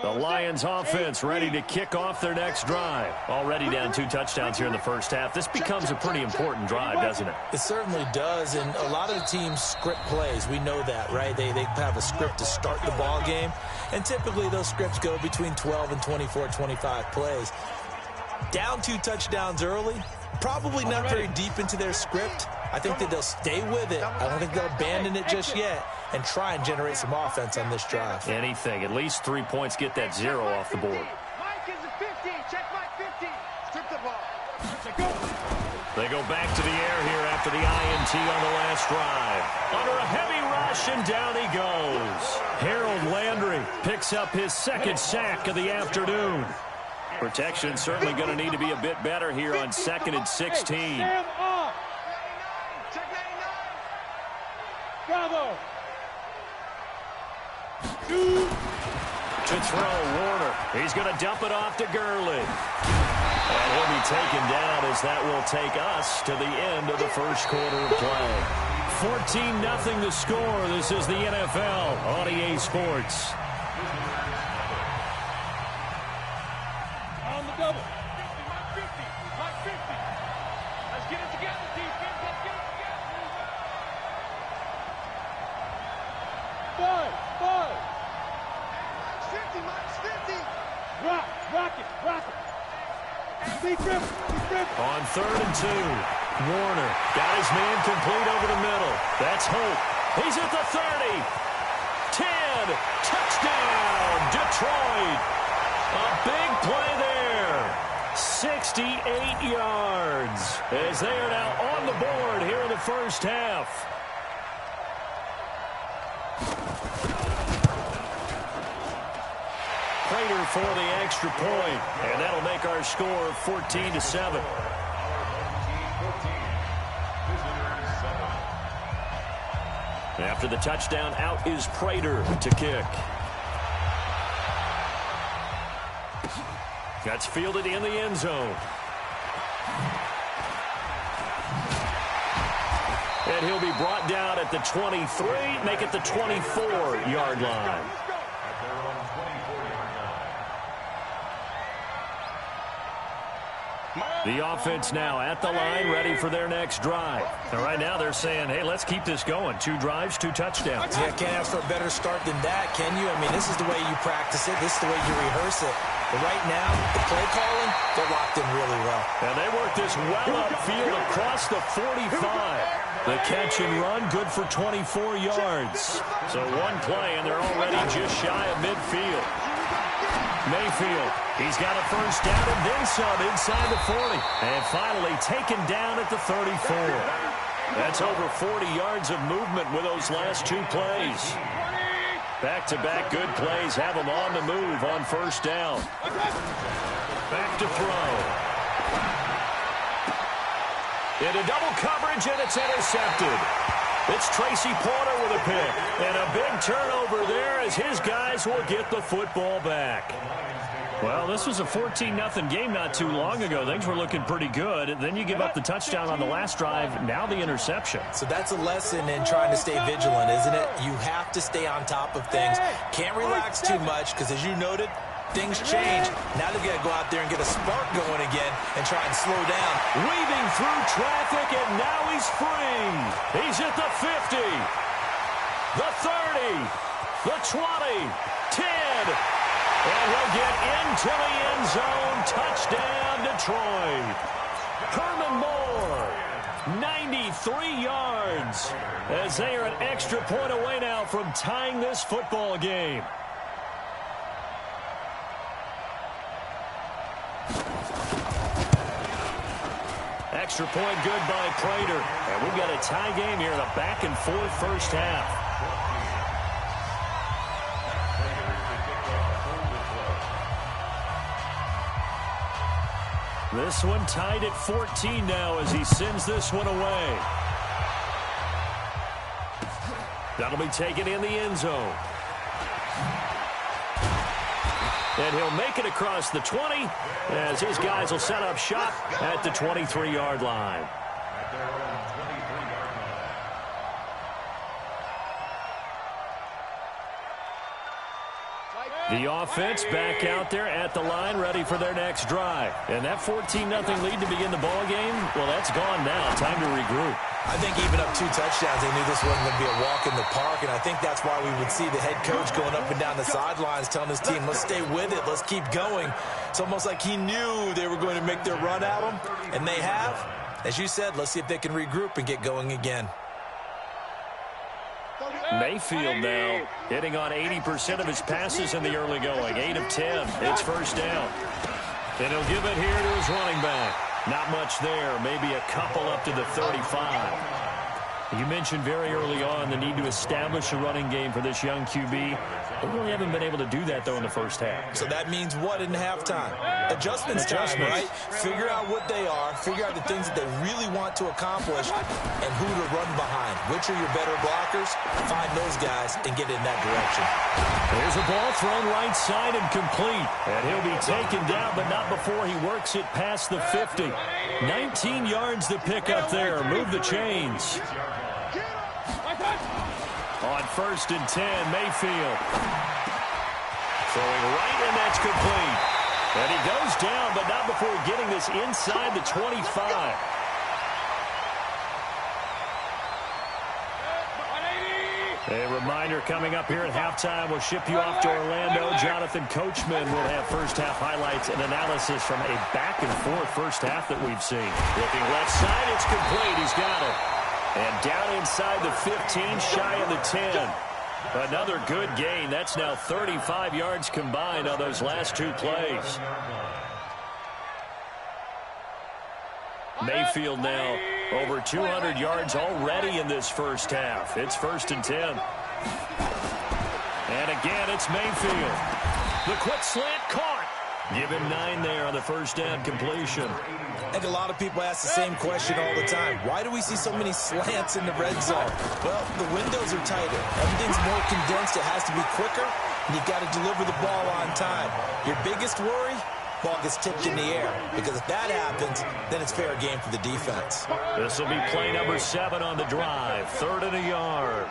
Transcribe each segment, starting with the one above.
The Lions offense ready to kick off their next drive. Already down 2 touchdowns here in the first half. This becomes a pretty important drive, doesn't it? It certainly does, and a lot of the teams script plays. We know that, right? They have a script to start the ball game, and typically those scripts go between 12 and 24, 25 plays. Down 2 touchdowns early, probably not very deep into their script. I think that they'll stay with it. I don't think they'll abandon it just yet and try and generate some offense on this drive. Anything. At least 3 points, get that 0 off the board. Mike is at 50. Check Mike 50. Strip the ball. They go back to the air here after the INT on the last drive. Under a heavy rush, and down he goes. Harold Landry picks up his 2nd sack of the afternoon. Protection certainly going to need to be a bit better here on 2nd and 16. Bravo. To throw, Warner. He's going to dump it off to Gurley. And he'll be taken down as that will take us to the end of the first quarter of play. 14-0 the score. This is the NFL on EA Sports. On the double. 50, Mike 50. Mike 50. Let's get it together, defense. Let's get it together. 5. Mike's 50. Mike's 50. Rock it. Be tripped. On 3rd and 2, Warner got his man complete over the middle. That's Hope. He's at the 30. 10. Touchdown, Detroit. A big play there. 68 yards as they are now on the board here in the first half. Prater for the extra point, and that'll make our score 14-7. After the touchdown, out is Prater to kick. That's fielded in the end zone. And he'll be brought down at the 23, make it the 24-yard line. The offense now at the line, ready for their next drive. And right now they're saying, hey, let's keep this going. 2 drives, 2 touchdowns. Yeah, can't ask for a better start than that, can you? I mean, this is the way you practice it. This is the way you rehearse it. But right now, the play calling, they're locked in really well. And they work this well upfield across the 45. The catch and run, good for 24 yards. So 1 play, and they're already just shy of midfield. Mayfield, he's got a first down and then some inside the 40. And finally taken down at the 34. That's over 40 yards of movement with those last 2 plays. Back-to-back good plays have them on the move on first down. Back to throw. Into double coverage, and it's intercepted. It's Tracy Porter with a pick. And a big turnover there as his guys will get the football back. Well, this was a 14-0 game not too long ago. Things were looking pretty good. Then you give up the touchdown on the last drive. Now the interception. So that's a lesson in trying to stay vigilant, isn't it? You have to stay on top of things. Can't relax too much because, as you noted, things change. Now they've got to go out there and get a spark going again and try and slow down. Weaving through traffic, and now he's free. He's at the 50, the 30, the 20, 10. And he'll get into the end zone. Touchdown, Detroit. Herman Moore, 93 yards, as they are an extra point away now from tying this football game. Extra point good by Prater. And we've got a tie game here in a back-and-forth first half. This one tied at 14 now as he sends this one away. That'll be taken in the end zone. And he'll make it across the 20 as his guys will set up shop at the 23-yard line. The offense back out there at the line, ready for their next drive. And that 14-0 lead to begin the ball game, well, that's gone now. Time to regroup. I think even up 2 touchdowns, they knew this wasn't going to be a walk in the park, and I think that's why we would see the head coach going up and down the sidelines telling his team, let's stay with it, let's keep going. It's almost like he knew they were going to make their run at him, and they have. As you said, let's see if they can regroup and get going again. Mayfield now hitting on 80% of his passes in the early going. 8 of 10. It's first down. And he'll give it here to his running back. Not much there. Maybe a couple up to the 35. You mentioned very early on the need to establish a running game for this young QB. They really haven't been able to do that, though, in the first half. So that means what in halftime? Adjustments time, right? Figure out what they are, figure out the things that they really want to accomplish, and who to run behind. Which are your better blockers? Find those guys and get in that direction. There's a ball thrown right side and complete. And he'll be taken down, but not before he works it past the 50. 19 yards to pick up there. Move the chains. On 1st and 10, Mayfield. Throwing right, and that's complete. And he goes down, but not before getting this inside the 25. A reminder coming up here at halftime. We'll ship you off to Orlando. Jonathan Coachman will have first-half highlights and analysis from a back-and-forth first half that we've seen. Looking left side, it's complete. He's got it. And down inside the 15, shy of the 10. Another good gain. That's now 35 yards combined on those last 2 plays. Mayfield now over 200 yards already in this first half. It's 1st and 10. And again, it's Mayfield. The quick slant caught. Give him 9 there on the first down completion. I think a lot of people ask the same question all the time. Why do we see so many slants in the red zone? Well, the windows are tighter. Everything's more condensed. It has to be quicker, and you've got to deliver the ball on time. Your biggest worry? Ball gets tipped in the air, because if that happens, then it's fair game for the defense. This will be play number 7 on the drive. 3rd and a yard.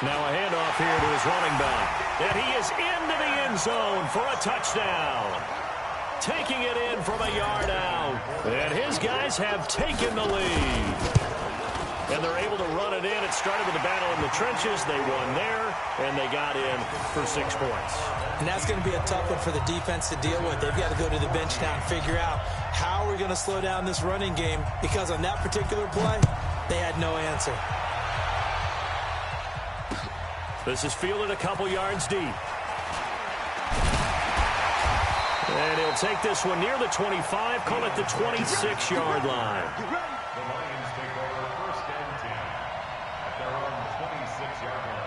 Now a handoff here to his running back. And he is into the end zone for a touchdown. Taking it in from a yard out. And his guys have taken the lead. And they're able to run it in. It started with a battle in the trenches. They won there, and they got in for 6 points. And that's going to be a tough one for the defense to deal with. They've got to go to the bench now and figure out how we're going to slow down this running game, because on that particular play, they had no answer. This is fielded a couple yards deep. And he'll take this one near the 25, call it the 26-yard line. The Lions take over 1st and 10 at their own 26-yard line.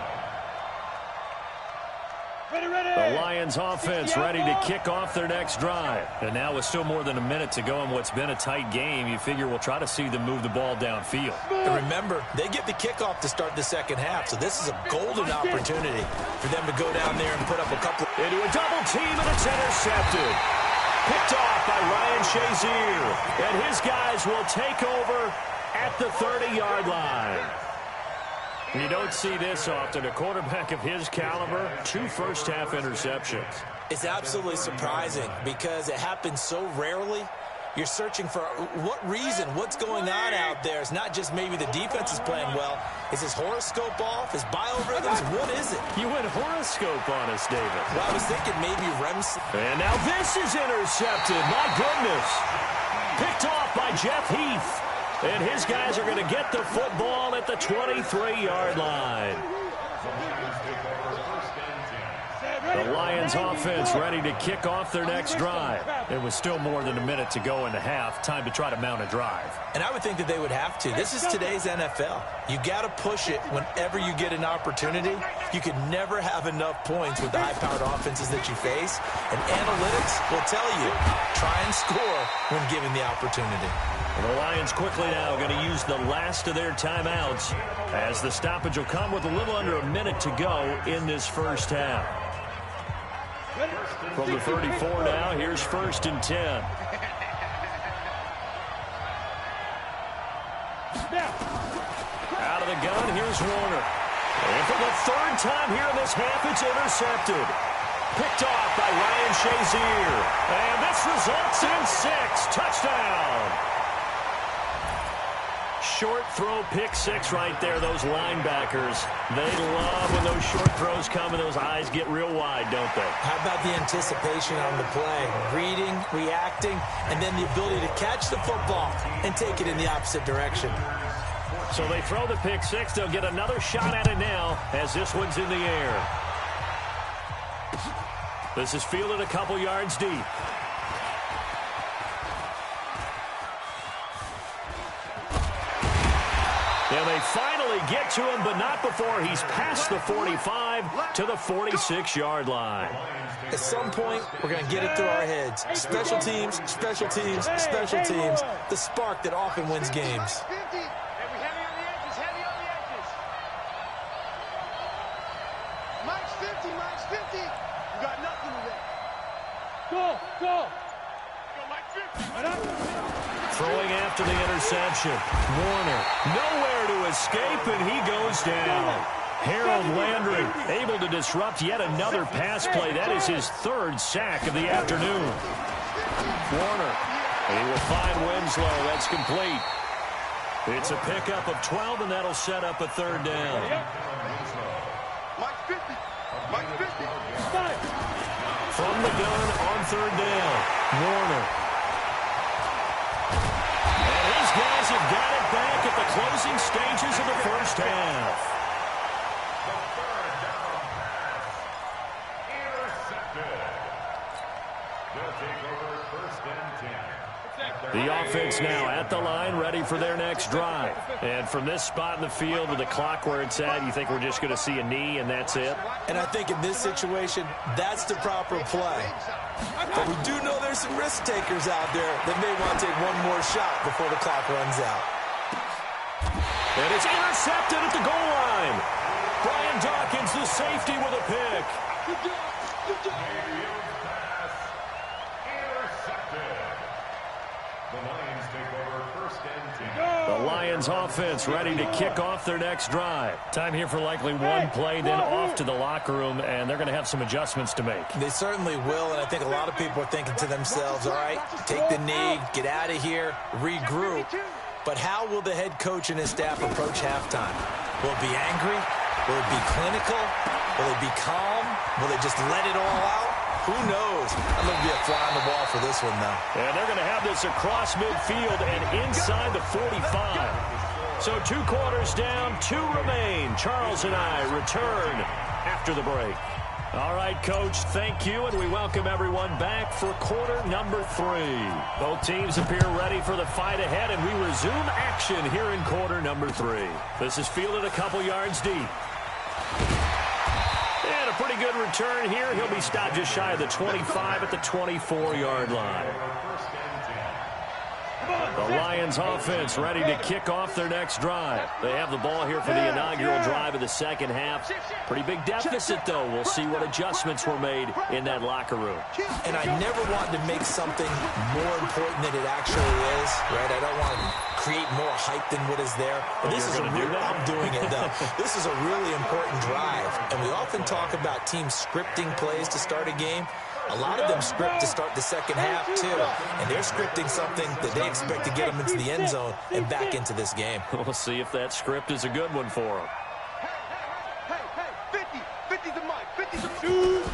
The Lions offense ready to kick off their next drive. And now with still more than a minute to go in what's been a tight game, you figure we'll try to see them move the ball downfield. And remember, they get the kickoff to start the second half, so this is a golden opportunity for them to go down there and put up a couple. Into a double team, and it's intercepted. Picked off by Ryan Shazier. And his guys will take over at the 30-yard line. You don't see this often. A quarterback of his caliber, 2 first-half interceptions. It's absolutely surprising because it happens so rarely. You're searching for what reason, what's going on out there. It's not just maybe the defense is playing well. Is his horoscope off? His biorhythms? What is it? You went horoscope on us, David. Well, I was thinking maybe REMS. And now this is intercepted. My goodness. Picked off by Jeff Heath. And his guys are going to get the football at the 23-yard line. The Lions offense ready to kick off their next drive. There was still more than a minute to go in the half. Time to try to mount a drive. And I would think that they would have to. This is today's NFL. You got to push it whenever you get an opportunity. You can never have enough points with the high-powered offenses that you face. And analytics will tell you, try and score when given the opportunity. The Lions quickly now going to use the last of their timeouts as the stoppage will come with a little under a minute to go in this first half. From the 34 now, here's 1st and 10. Out of the gun, here's Warner. And for the third time here in this half, it's intercepted. Picked off by Ryan Shazier. And this results in 6. Touchdown. Short throw, pick 6 right there. Those linebackers, they love when those short throws come and those eyes get real wide, don't they? How about the anticipation on the play? Reading, reacting, and then the ability to catch the football and take it in the opposite direction. So they throw the pick 6. They'll get another shot at it now as this one's in the air. This is fielded a couple yards deep. And they finally get to him, but not before he's past the 45 to the 46-yard line. At some point, we're going to get it through our heads. Special teams, special teams, special teams. The spark that often wins games. Throwing after the interception. Warner, nowhere to escape, and he goes down. Harold Landry able to disrupt yet another pass play. That is his 3rd sack of the afternoon. Warner, he will find Winslow. That's complete. It's a pickup of 12, and that'll set up a 3rd down. From the gun on 3rd down, Warner. Guys have got it back at the closing stages of the first half. The offense now at the line, ready for their next drive. And from this spot in the field with the clock where it's at, you think we're just going to see a knee and that's it? And I think in this situation, that's the proper play. But we do know there's some risk takers out there that may want to take one more shot before the clock runs out. And it's intercepted at the goal line. Brian Dawkins, the safety, with a pick. The Lions offense ready to kick off their next drive. Time here for likely one play, then off to the locker room, and they're going to have some adjustments to make. They certainly will, and I think a lot of people are thinking to themselves, all right, take the knee, get out of here, regroup. But how will the head coach and his staff approach halftime? Will it be angry? Will it be clinical? Will it be calm? Will they just let it all out? Who knows? I'm going to be a fly on the wall for this one, though. And they're going to have this across midfield and inside the 45. So 2 quarters down, 2 remain. Charles and I return after the break. All right, Coach, thank you, and we welcome everyone back for quarter number 3. Both teams appear ready for the fight ahead, and we resume action here in quarter number 3. This is fielded a couple yards deep. And a pretty good return here. He'll be stopped just shy of the 25 at the 24-yard line. The Lions offense ready to kick off their next drive. They have the ball here for the inaugural drive of the second half. Pretty big deficit, though. We'll see what adjustments were made in that locker room. And I never want to make something more important than it actually is, right? I don't want to create more hype than what is there. But this is I'm doing it, though. This is a really important drive. And we often talk about teams scripting plays to start a game. A lot of them script to start the second half, too. And they're scripting something that they expect to get them into the end zone and back into this game. We'll see if that script is a good one for them. Hey, 50 the mic, 50 the shoes.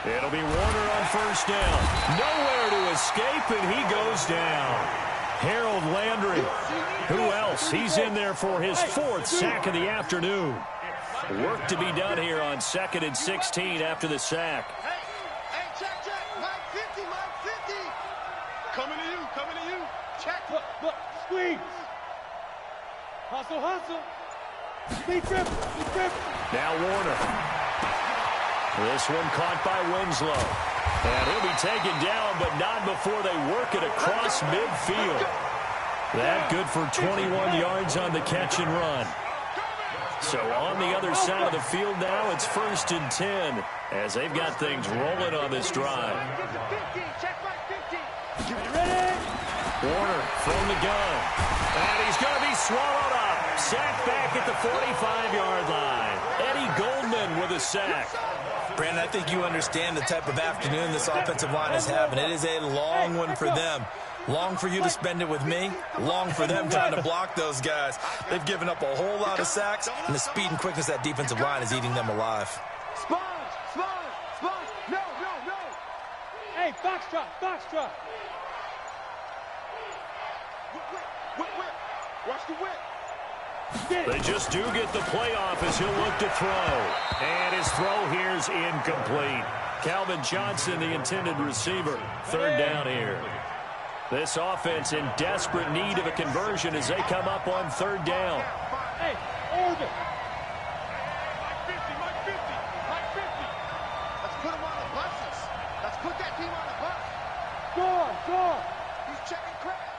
It'll be Warner on first down. Nowhere to escape, and he goes down. Harold Landry. Who else? He's in there for his 4th sack of the afternoon. Work to be done here on 2nd and 16 after the sack. Coming to you. Check. Look, squeeze. Hustle. Speed trip. Now Warner. This one caught by Winslow. And he'll be taken down, but not before they work it across midfield. That good for 21 yards on the catch and run. So on the other side of the field now, it's 1st and 10 as they've got things rolling on this drive. Warner from the gun. And he's going to be swallowed up. Sack back at the 45-yard line. Eddie Goldman with a sack. Brandon, I think you understand the type of afternoon this offensive line is having. It is a long one for them. Long for you to spend it with me. Long for them trying to block those guys. They've given up a whole lot of sacks, and the speed and quickness of that defensive line is eating them alive. Sponge! No! Hey, foxtrot! Whip! Watch the whip! They just do get the playoff as he'll look to throw. And his throw here's incomplete. Calvin Johnson, the intended receiver. Third down here. This offense in desperate need of a conversion as they come up on third down. Hey, Oregon! Mike 50! Let's put him on the buses. Let's put that team on the bus. Score! He's checking credit.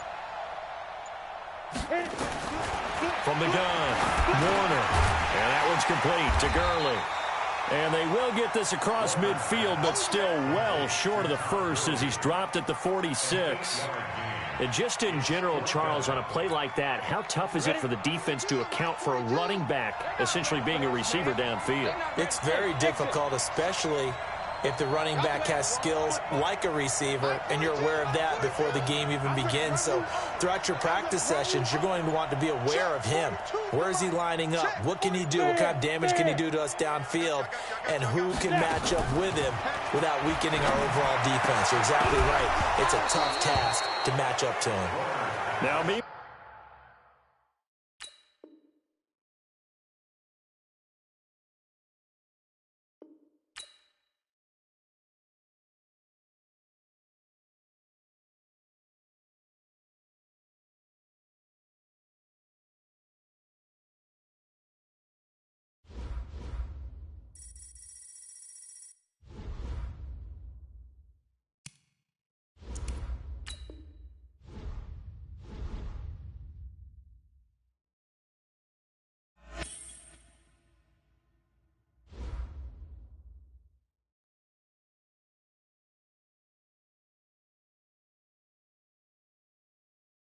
From the gun, Warner. And that one's complete to Gurley. And they will get this across midfield, but still well short of the first as he's dropped at the 46. And just in general, Charles, on a play like that, how tough is it for the defense to account for a running back essentially being a receiver downfield? It's very difficult, especially if the running back has skills like a receiver, and you're aware of that before the game even begins. So throughout your practice sessions, you're going to want to be aware of him. Where is he lining up? What can he do? What kind of damage can he do to us downfield? And who can match up with him without weakening our overall defense? You're exactly right. It's a tough task to match up to him. Now,